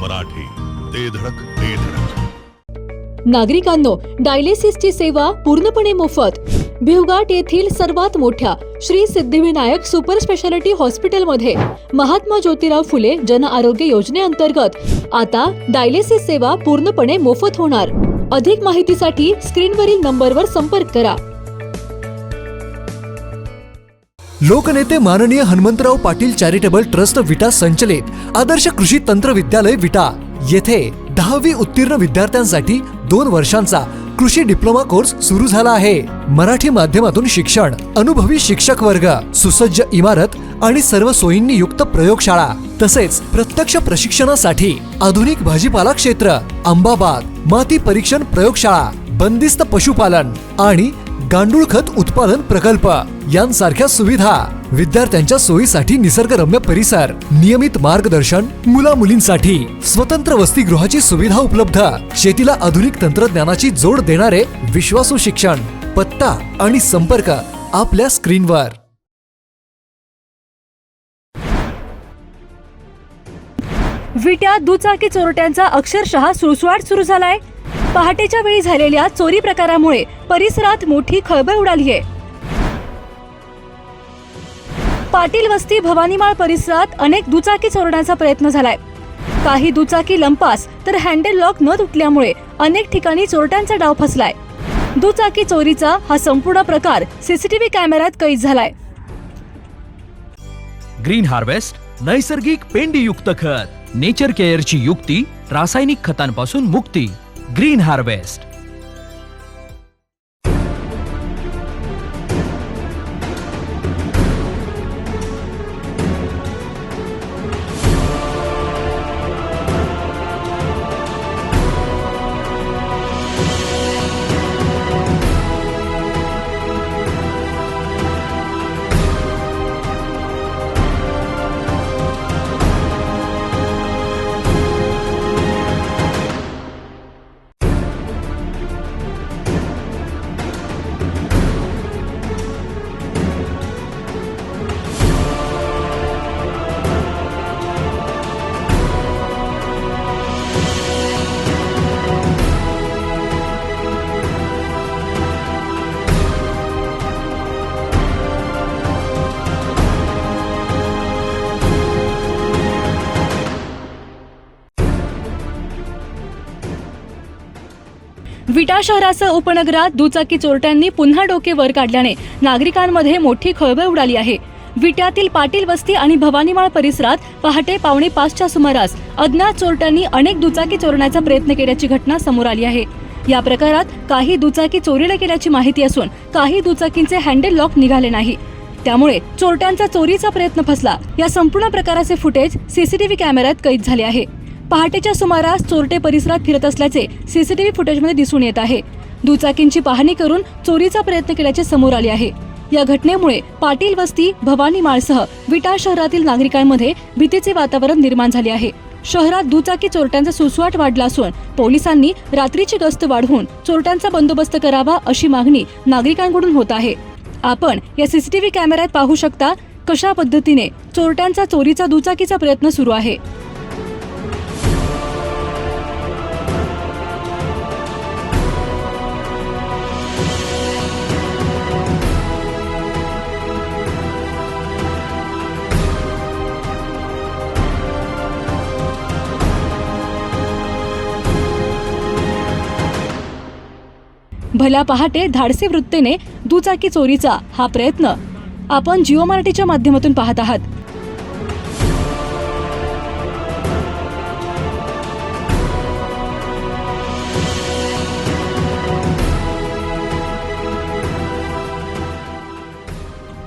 मराठी, ते धडक ते धडक. नागरिकांनो, डायलिसिसची सेवा पूर्णपणे मोफत. भिवघाट येथील सर्वात मोठ्या श्री सिद्धिविनायक सुपर स्पेशालिटी हॉस्पिटलमध्ये महात्मा ज्योतिराव फुले जन आरोग्य योजनेअंतर्गत आता डायलिसिस सेवा पूर्णपणे मोफत होणार. अधिक माहितीसाठी स्क्रीनवरील नंबरवर संपर्क करा. लोकनेते माननीय हनुमंतराव पाटील चॅरिटेबल ट्रस्ट विटा संचलित आदर्श कृषी तंत्र विद्यालय विटा येथे 10वी उत्तीर्ण विद्यार्थ्यांसाठी 2 वर्षांचा कृषी डिप्लोमा कोर्स सुरू झाला आहे. मराठी माध्यमातून शिक्षण, अनुभवी शिक्षक वर्ग, सुसज्ज इमारत आणि सर्व सोयींनी युक्त प्रयोगशाळा तसेच प्रत्यक्ष प्रशिक्षणासाठी आधुनिक भाजीपाला क्षेत्र, आंबाबाग, माती परीक्षण प्रयोगशाळा, बंदिस्त पशुपालन आणि गांडूळ खत उत्पादन प्रकल्प यांसारख्या सुविधा, विद्यार्थ्यांच्या सोयीसाठी निसर्गरम्य परिसर, नियमित मार्गदर्शन, मुला मुलींसाठी स्वतंत्र वसतिगृहाची सुविधा उपलब्ध, शेतीला आधुनिक तंत्रज्ञानाची जोड देणारे विश्वासू शिक्षण. पत्ता आणि संपर्क आपल्या स्क्रीनवर. विट्यात दुचाकी चोरट्यांचा अक्षरशः सुळसुळाट सुरू झालाय. पहाटेच्या वेळी झालेल्या चोरी प्रकारामुळे परिसरात मोठी खळबळ उडाली आहे. पाटील वस्ती भवानीमाळ परिसरात अनेक दुचाकी चोरण्याचा प्रयत्न झालाय. काही दुचाकी लंपास तर हँडल लॉक न तुटल्यामुळे अनेक ठिकाणी चोरट्यांचा डाव फसलाय. दुचाकी चोरीचा हा संपूर्ण प्रकार सीसीटीव्ही कॅमेऱ्यात कैद झालाय. ग्रीन हार्वेस्ट नैसर्गिक पेंडीयुक्त खत, नेचर केअरची युक्ती, रासायनिक खतांपासून मुक्ती. Green harvest. विटा शहरासह उपनगरात दुचाकी चोरट्यांनी पुन्हा डोके वर काढल्याने नागरिकांमध्ये मोठी खळबळ उडाली आहे. विट्यातील पाटील वस्ती आणि भवानीमाळ परिसरात पहाटे 4:45च्या सुमारास अज्ञात चोरट्यांनी अनेक दुचाकी चोरण्याचा प्रयत्न केल्याची घटना समोर आली आहे. या प्रकारात काही दुचाकी चोरीला गेल्याची माहिती असून काही दुचाकींचे हँडल लॉक निघाले नाही. त्यामुळे चोरट्यांचा चोरीचा प्रयत्न फसला. या संपूर्ण प्रकाराचे फुटेज सीसीटीव्ही कॅमेऱ्यात कैद झाले आहे. पहाटेच्या सुमारास चोरटे परिसरात फिरत असल्याचे सीसीटीव्ही फुटेजमध्ये दिसून येत आहे. दुचाकींची पाहणी करून चोरीचा प्रयत्न केल्याचे समोर आले आहे. या घटनेमुळे पाटील वस्ती भवानीमाळसह विटा शहरातील नागरिकांमध्ये भीतीचे वातावरण निर्माण झाले आहे. शहरात दुचाकी चोरट्यांचा सुळसुळाट वाढला असून पोलिसांनी रात्रीची गस्त वाढवून चोरट्यांचा बंदोबस्त करावा अशी मागणी नागरिकांकडून होत आहे. आपण या सीसीटीव्ही कॅमेऱ्यात पाहू शकता कशा पद्धतीने चोरट्यांचा चोरीचा दुचाकीचा प्रयत्न सुरू आहे. भल्या पहाटे धाडसी वृत्तीने दुचाकी चोरीचा हा प्रयत्न आपण जिओ मराठीच्या माध्यमातून पाहत आहात.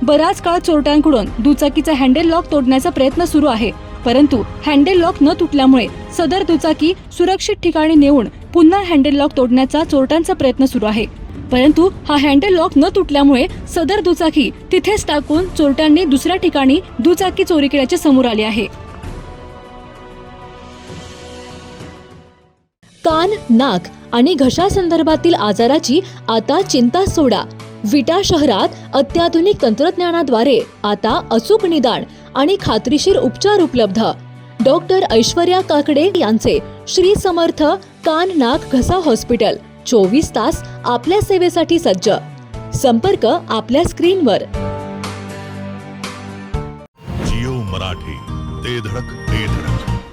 बराच काळ चोरट्यांकडून दुचाकीचा हँडल लॉक तोडण्याचा प्रयत्न सुरू आहे. परंतु हँडल लॉक न तुटल्यामुळे सदर दुचाकी सुरक्षित ठिकाणी नेऊन पुन्हा हँडल लॉक तोडण्याचा चोरट्यांचा प्रयत्न सुरू आहे. परंतु हा हँडल लॉक न तुटल्यामुळे सदर दुचाकी तिथेच टाकून चोरट्यांनी दुसऱ्या ठिकाणी दुचाकी चोरी केल्याचे समोर आले आहे. कान, नाक आणि घशासंदर्भातील आजाराची आता चिंता सोडा. विटा शहरात अत्याधुनिक तंत्रज्ञानाद्वारे आता अचूक निदान आणि खात्रीशीर उपचार उपलब्ध. डॉक्टर ऐश्वर्या काकडे यांचे श्री समर्थ कान नाक घसा हॉस्पिटल 24 तास आपल्या सेवेसाठी सज्ज. संपर्क आपल्या स्क्रीनवर. जिओ मराठी ते धडक ते धडक.